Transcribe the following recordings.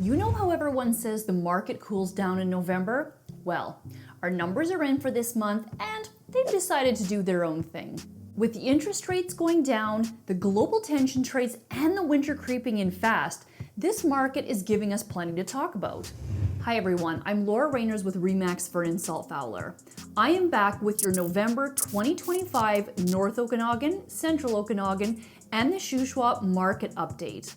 You know how everyone says the market cools down in November? Well, our numbers are in for this month and they've decided to do their own thing. With the interest rates going down, the global tension trades, and the winter creeping in fast, this market is giving us plenty to talk about. Hi everyone, I'm Reners with Remax Vernon Salt Fowler. I am back with your November 2025 North Okanagan, Central Okanagan, and the Shuswap market update.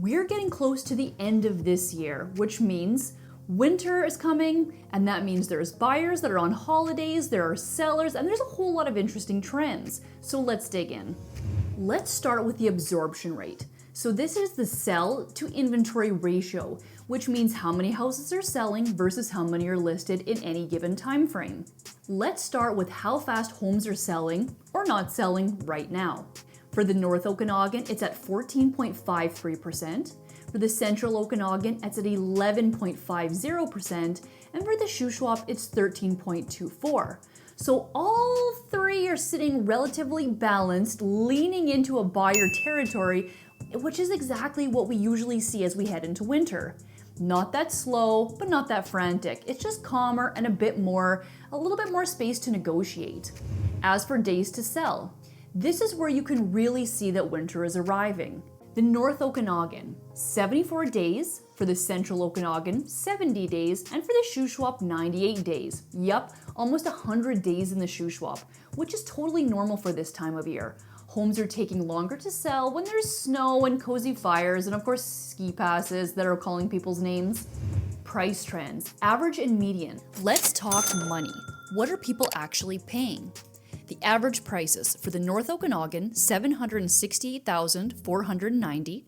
We're getting close to the end of this year, which means winter is coming, and that means there's buyers that are on holidays, there are sellers, and there's a whole lot of interesting trends. So let's dig in. Let's start with the absorption rate. So this is the sell to inventory ratio, which means how many houses are selling versus how many are listed in any given time frame. Let's start with how fast homes are selling or not selling right now. For the North Okanagan, it's at 14.53%. For the Central Okanagan, it's at 11.50%. And for the Shuswap, it's 13.24%. So all three are sitting relatively balanced, leaning into a buyer territory, which is exactly what we usually see as we head into winter. Not that slow, but not that frantic. It's just calmer and a little bit more space to negotiate. As for days to sell, this is where you can really see that winter is arriving. The North Okanagan, 74 days. For the Central Okanagan, 70 days. And for the Shuswap, 98 days. Yup, almost 100 days in the Shuswap, which is totally normal for this time of year. Homes are taking longer to sell when there's snow and cozy fires and of course ski passes that are calling people's names. Price trends, average and median. Let's talk money. What are people actually paying? The average prices for the North Okanagan, $768,490.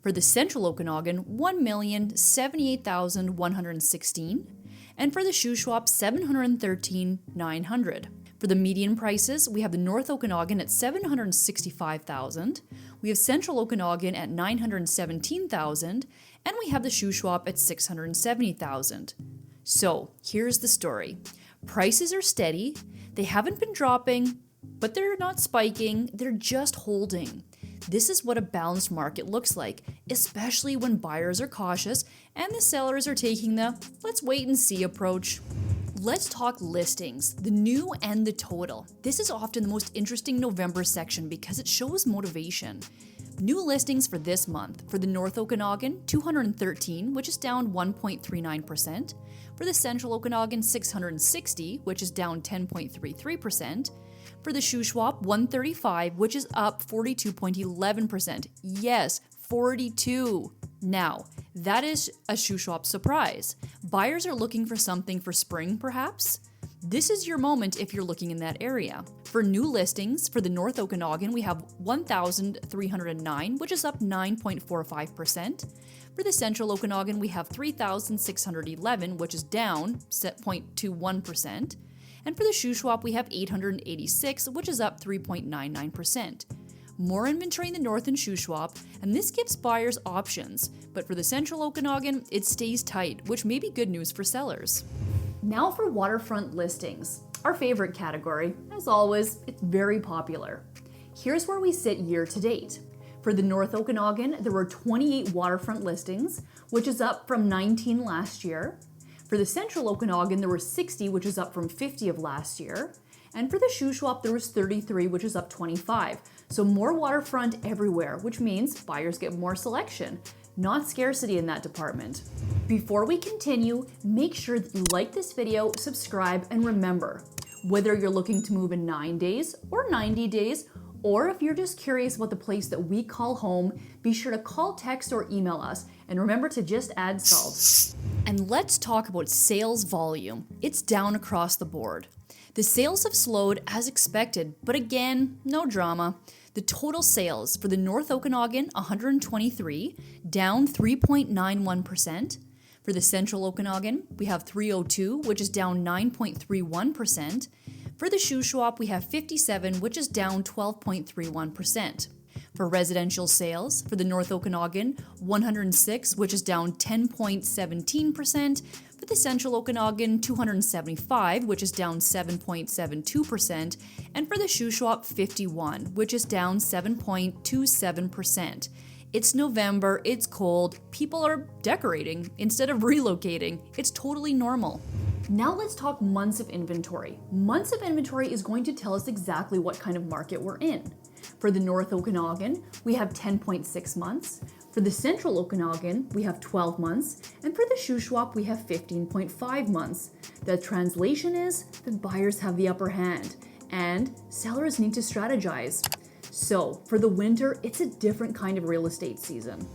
For the Central Okanagan, $1,078,116. And for the Shuswap, $713,900. For the median prices, we have the North Okanagan at $765,000. We have Central Okanagan at $917,000. And we have the Shuswap at $670,000. So here's the story. Prices are steady. They haven't been dropping, but they're not spiking, they're just holding. This is what a balanced market looks like, especially when buyers are cautious and the sellers are taking the let's wait and see approach. Let's talk listings, the new and the total. This is often the most interesting November section because it shows motivation. New listings for this month. For the North Okanagan, 213, which is down 1.39%. For the Central Okanagan, 660, which is down 10.33%. For the Shuswap, 135, which is up 42.11%. Yes, 42. Now, that is a Shuswap surprise. Buyers are looking for something for spring, perhaps? This is your moment if you're looking in that area. For new listings, for the North Okanagan, we have 1,309, which is up 9.45%. For the Central Okanagan, we have 3,611, which is down 0.21%. And for the Shuswap, we have 886, which is up 3.99%. More inventory in the North and Shuswap, and this gives buyers options. But for the Central Okanagan, it stays tight, which may be good news for sellers. Now for waterfront listings, our favorite category. As always, it's very popular. Here's where we sit year to date. For the North Okanagan, there were 28 waterfront listings, which is up from 19 last year. For the Central Okanagan, there were 60, which is up from 50 of last year. And for the Shuswap, there was 33, which is up 25. So more waterfront everywhere, which means buyers get more selection, not scarcity in that department. Before we continue, make sure that you like this video, subscribe, and remember, whether you're looking to move in 9 days or 90 days, or if you're just curious about the place that we call home, be sure to call, text, or email us. And remember to just add salt. And let's talk about sales volume. It's down across the board. The sales have slowed as expected, but again, no drama. The total sales for the North Okanagan, 123, down 3.91%. For the Central Okanagan, we have 302, which is down 9.31%. For the Shuswap, we have 57, which is down 12.31%. For residential sales, for the North Okanagan, 106, which is down 10.17%. For the Central Okanagan, 275, which is down 7.72%. And for the Shuswap, 51, which is down 7.27%. It's November, it's cold, people are decorating instead of relocating. It's totally normal. Now let's talk months of inventory. Months of inventory is going to tell us exactly what kind of market we're in. For the North Okanagan, we have 10.6 months. For the Central Okanagan, we have 12 months. And for the Shuswap, we have 15.5 months. The translation is that buyers have the upper hand and sellers need to strategize. So for the winter, it's a different kind of real estate season.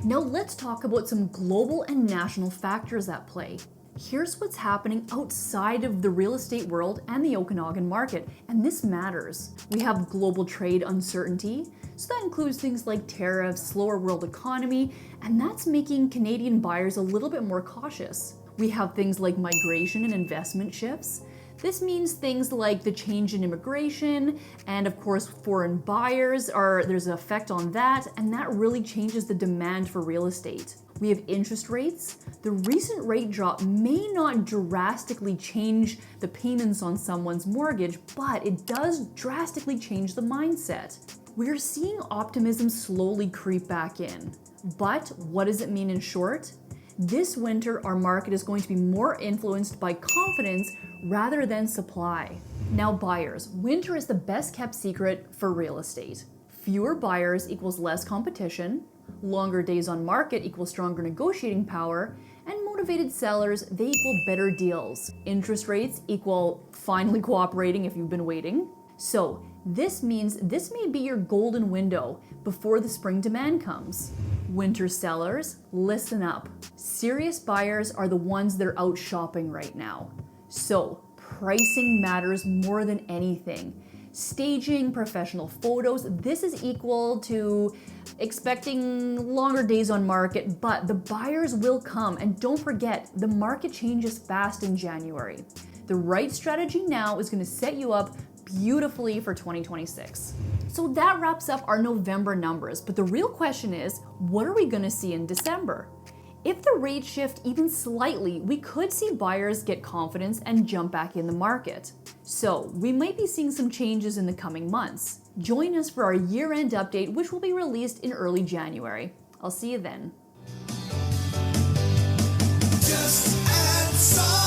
Now let's talk about some global and national factors at play. Here's what's happening outside of the real estate world and the Okanagan market, and this matters. We have global trade uncertainty, so that includes things like tariffs, slower world economy, and that's making Canadian buyers a little bit more cautious. We have things like migration and investment shifts. This means things like the change in immigration, and of course foreign buyers there's an effect on that, and that really changes the demand for real estate. We have interest rates. The recent rate drop may not drastically change the payments on someone's mortgage, but it does drastically change the mindset. We're seeing optimism slowly creep back in. But what does it mean in short? This winter, our market is going to be more influenced by confidence rather than supply. Now buyers, winter is the best kept secret for real estate. Fewer buyers equals less competition. Longer days on market equals stronger negotiating power, and motivated sellers, they equal better deals. Interest rates equal finally cooperating if you've been waiting. So this means this may be your golden window before the spring demand comes. Winter sellers, listen up. Serious buyers are the ones that are out shopping right now. So pricing matters more than anything. Staging, professional photos, this is equal to expecting longer days on market, but the buyers will come. And don't forget, the market changes fast in January. The right strategy now is going to set you up beautifully for 2026. So that wraps up our November numbers, but the real question is, what are we going to see in December? If the rates shift even slightly, we could see buyers get confidence and jump back in the market. So we might be seeing some changes in the coming months. Join us for our year-end update, which will be released in early January. I'll see you then. Just add some.